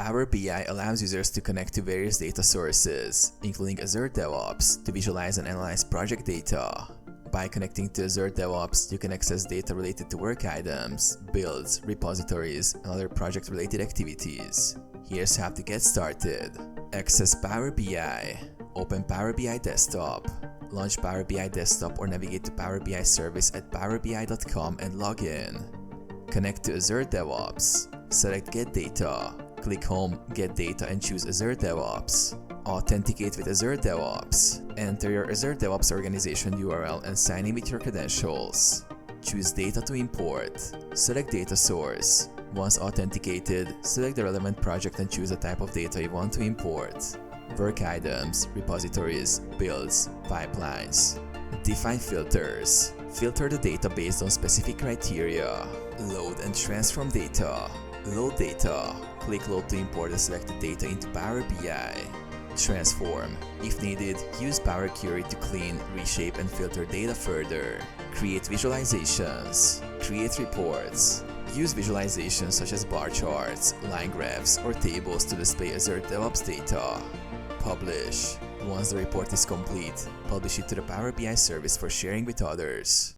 Power BI allows users to connect to various data sources, including Azure DevOps, to visualize and analyze project data. By connecting to Azure DevOps, you can access data related to work items, builds, repositories, and other project-related activities. Here's how to get started. Access Power BI. Open Power BI Desktop. Launch Power BI Desktop or navigate to Power BI service at powerbi.com and log in. Connect to Azure DevOps. Select Get Data. Click Home, Get Data and choose Azure DevOps. Authenticate with Azure DevOps. Enter your Azure DevOps organization URL and sign in with your credentials. Choose Data to import. Select Data Source. Once authenticated, select the relevant project and choose the type of data you want to import. Work items, repositories, builds, pipelines. Define filters. Filter the data based on specific criteria. Load and transform data. Load data. Click Load to import the selected data into Power BI. Transform. If needed, use Power Query to clean, reshape, and filter data further. Create visualizations. Create reports. Use visualizations such as bar charts, line graphs, or tables to display Azure DevOps data. Publish. Once the report is complete, publish it to the Power BI service for sharing with others.